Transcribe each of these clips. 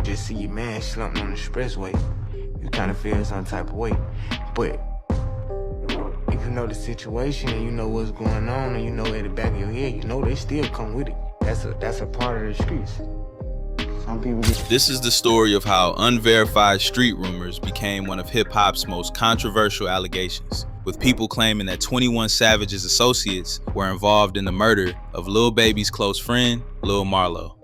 Just see your man slumped on the expressway, you kind of feel some type of way. But if you know the situation and you know what's going on and you know at the back of your head, you know they still come with it. That's a part of the streets. Some people This is the story of how unverified street rumors became one of hip-hop's most controversial allegations, with people claiming that 21 Savage's associates were involved in the murder of Lil Baby's close friend, Lil Marlo.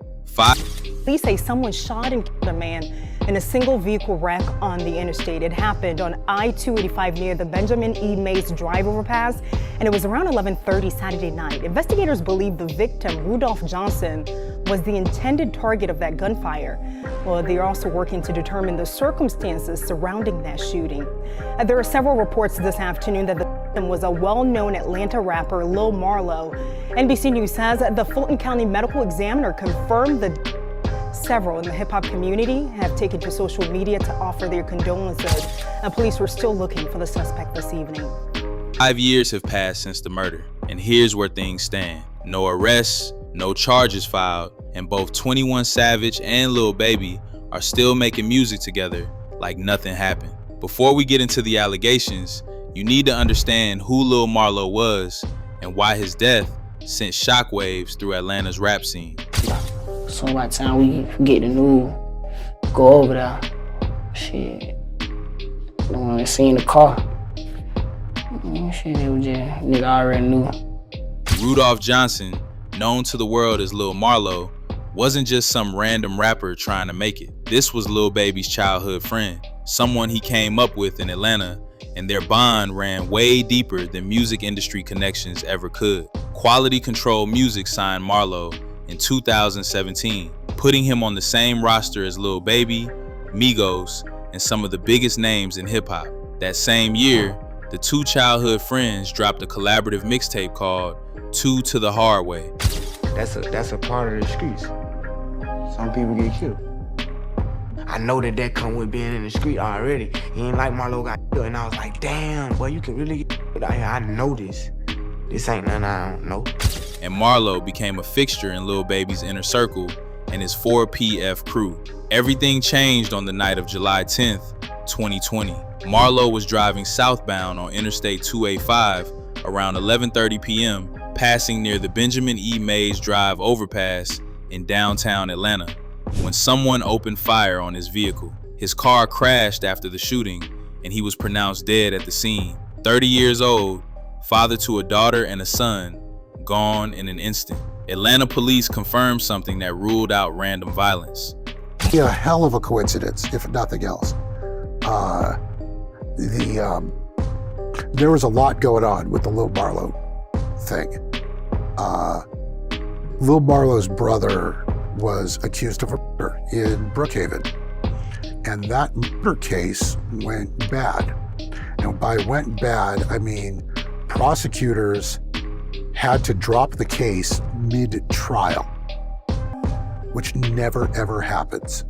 Police say someone shot and killed a man in a single vehicle wreck on the interstate. It happened on I-285 near the Benjamin E. Mays drive overpass, and it was around 11:30 Saturday night. Investigators believe the victim, Rudolph Johnson, was the intended target of that gunfire. Well, they are also working to determine the circumstances surrounding that shooting. There are several reports this afternoon that the victim was a well-known Atlanta rapper, Lil Marlo. NBC News says the Fulton County Medical Examiner confirmed that several in the hip-hop community have taken to social media to offer their condolences, and police were still looking for the suspect this evening. 5 years have passed since the murder, and here's where things stand. No arrests, no charges filed, and both 21 Savage and Lil Baby are still making music together like nothing happened. Before we get into the allegations, you need to understand who Lil Marlo was and why his death sent shockwaves through Atlanta's rap scene. So by the time we get the news, go over there, shit, when I seen the car, shit, it was just, nigga already knew. Rudolph Johnson, known to the world as Lil Marlo, wasn't just some random rapper trying to make it. This was Lil Baby's childhood friend, someone he came up with in Atlanta, and their bond ran way deeper than music industry connections ever could. Quality Control Music signed Marlo in 2017, putting him on the same roster as Lil Baby, Migos, and some of the biggest names in hip-hop. That same year, the two childhood friends dropped a collaborative mixtape called Two to the Hard Way. That's a part of the streets. Some people get killed. I know that come with being in the street already. He ain't like Marlo got killed, and I was like, damn, boy, you can really get killed out here. I know this. This ain't nothing I don't know. And Marlo became a fixture in Lil Baby's inner circle and his 4PF crew. Everything changed on the night of July 10th, 2020. Marlo was driving southbound on Interstate 285 around 11:30 p.m., passing near the Benjamin E. Mays Drive overpass in downtown Atlanta, when someone opened fire on his vehicle. His car crashed after the shooting, and he was pronounced dead at the scene. 30 years old, father to a daughter and a son, gone in an instant. Atlanta police confirmed something that ruled out random violence. A hell of a coincidence, if nothing else. There was a lot going on with the Lil Marlo thing. Lil Marlo's brother was accused of a murder in Brookhaven, and that murder case went bad. And by went bad, I mean prosecutors had to drop the case mid-trial, which never ever happens.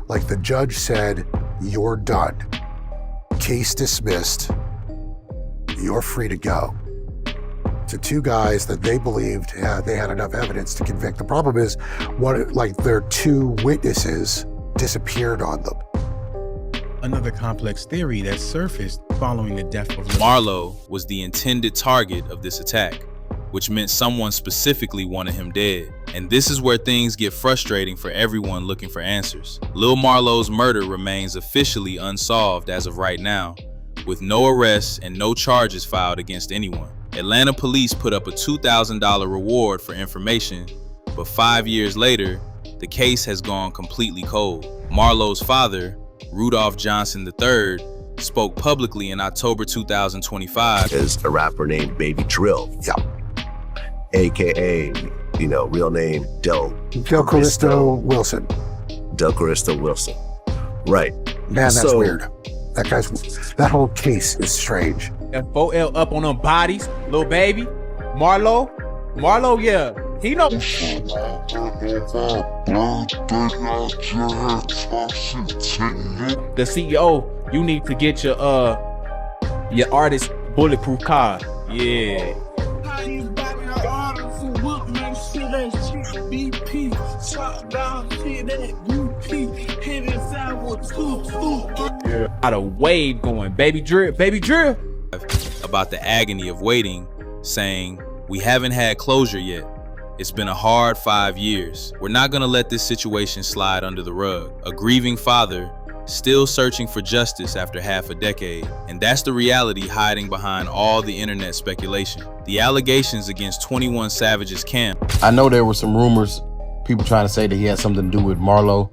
Like the judge said, you're done. Case dismissed. You're free to go. To two guys that they believed they had enough evidence to convict. The problem is, their two witnesses disappeared on them. Another complex theory that surfaced following the death of Marlo was the intended target of this attack, which meant someone specifically wanted him dead. And this is where things get frustrating for everyone looking for answers. Lil Marlo's murder remains officially unsolved as of right now, with no arrests and no charges filed against anyone. Atlanta police put up a $2,000 reward for information, but 5 years later, the case has gone completely cold. Marlo's father, Rudolph Johnson III, spoke publicly in October 2025. Is a rapper named Baby Drill. Yeah. AKA, real name Del Callisto Wilson. Del Callisto Wilson. Right. Man, that's weird. That whole case is strange. F4L up on them bodies, Lil Baby, Marlo, yeah, he know. The CEO, you need to get your artist bulletproof card. Yeah. Got a wave going, baby drill, baby drill. About the agony of waiting, saying, "We haven't had closure yet. It's been a hard 5 years. We're not gonna let this situation slide under the rug." A grieving father, still searching for justice after half a decade. And that's the reality hiding behind all the internet speculation. The allegations against 21 Savage's camp. I know there were some rumors, people trying to say that he had something to do with Marlo,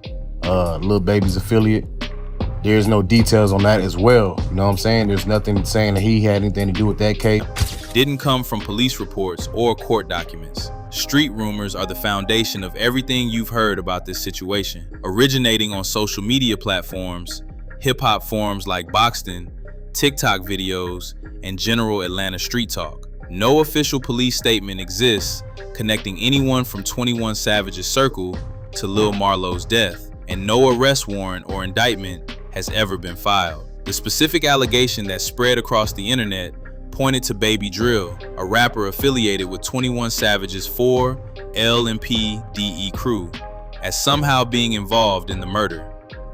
Lil Baby's affiliate. There's no details on that as well. You know what I'm saying? There's nothing saying that he had anything to do with that case. Didn't come from police reports or court documents. Street rumors are the foundation of everything you've heard about this situation, originating on social media platforms, hip-hop forums like Boxton, TikTok videos, and general Atlanta street talk. No official police statement exists connecting anyone from 21 Savage's circle to Lil Marlo's death, and no arrest warrant or indictment has ever been filed. The specific allegation that spread across the internet pointed to Baby Drill, a rapper affiliated with 21 Savage's 4L&P-DE crew, as somehow being involved in the murder.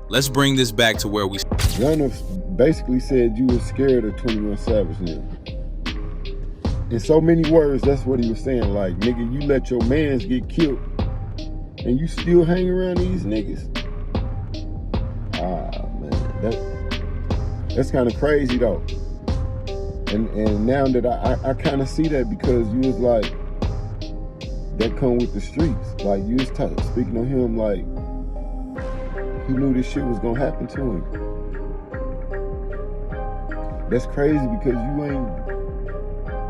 Let's bring this back to where we Gunna basically said you were scared of 21 Savage now. In so many words, that's what he was saying. Like, nigga, you let your mans get killed and you still hang around these niggas? Ah, man, that's kind of crazy though. And now that I kind of see that, because you was like, that come with the streets. Like, you was speaking on him like he knew this shit was gonna happen to him. That's crazy, because you ain't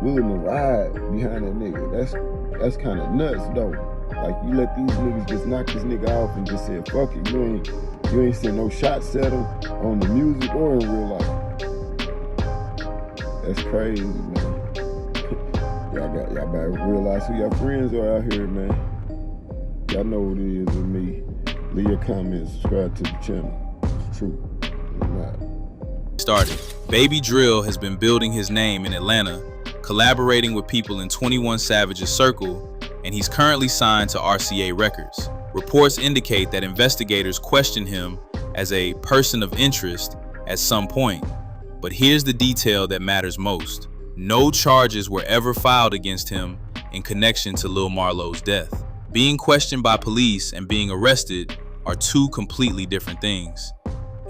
willing to ride behind that nigga. That's kind of nuts though. Like, you let these niggas just knock this nigga off and just say, fuck it. You ain't seen no shot settle on the music or in real life. That's crazy, man. Y'all better realize who your friends are out here, man. Y'all know what it is with me. Leave your comments, subscribe to the channel. It's true. It's not. started. Baby Drill has been building his name in Atlanta, collaborating with people in 21 Savage's circle, and he's currently signed to RCA Records. Reports indicate that investigators question him as a person of interest at some point. But here's the detail that matters most. No charges were ever filed against him in connection to Lil Marlo's death. Being questioned by police and being arrested are two completely different things.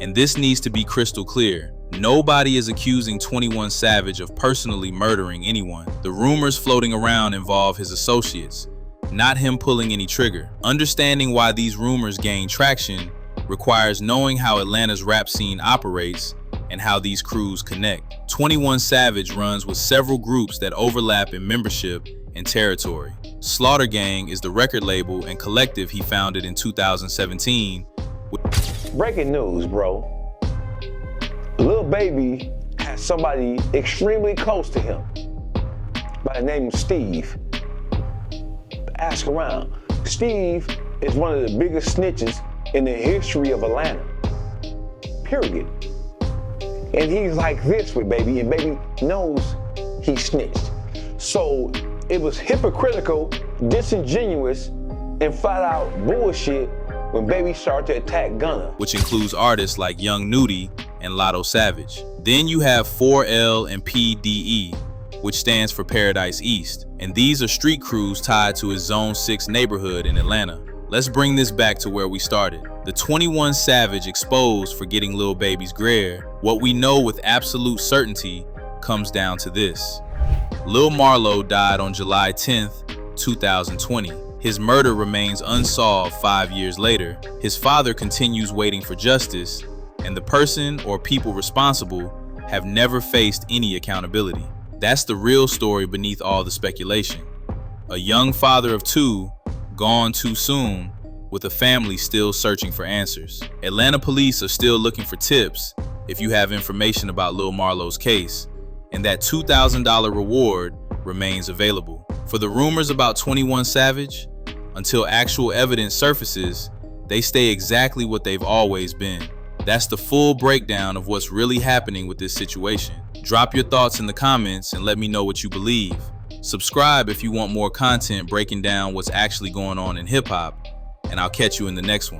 And this needs to be crystal clear. Nobody is accusing 21 Savage of personally murdering anyone. The rumors floating around involve his associates, not him pulling any trigger. Understanding why these rumors gain traction requires knowing how Atlanta's rap scene operates and how these crews connect. 21 Savage runs with several groups that overlap in membership and territory. Slaughter Gang is the record label and collective he founded in 2017. Breaking news, bro. Lil Baby has somebody extremely close to him by the name of Steve. Ask around. Steve is one of the biggest snitches in the history of Atlanta, period. And he's like this with Baby, and Baby knows he snitched. So it was hypocritical, disingenuous, and flat out bullshit when Baby started to attack Gunna, which includes artists like Young Nudie and Lotto Savage. Then you have 4L&P-DE, which stands for Paradise East, and these are street crews tied to his Zone 6 neighborhood in Atlanta. Let's bring this back to where we started. The 21 Savage exposed for getting Lil Baby's Greer. What we know with absolute certainty comes down to this. Lil Marlo died on July 10th, 2020. His murder remains unsolved 5 years later. His father continues waiting for justice, and the person or people responsible have never faced any accountability. That's the real story beneath all the speculation. A young father of two, gone too soon, with a family still searching for answers. Atlanta police are still looking for tips if you have information about Lil Marlo's case, and that $2,000 reward remains available. For the rumors about 21 Savage, until actual evidence surfaces, they stay exactly what they've always been. That's the full breakdown of what's really happening with this situation. Drop your thoughts in the comments and let me know what you believe. Subscribe if you want more content breaking down what's actually going on in hip-hop, and I'll catch you in the next one.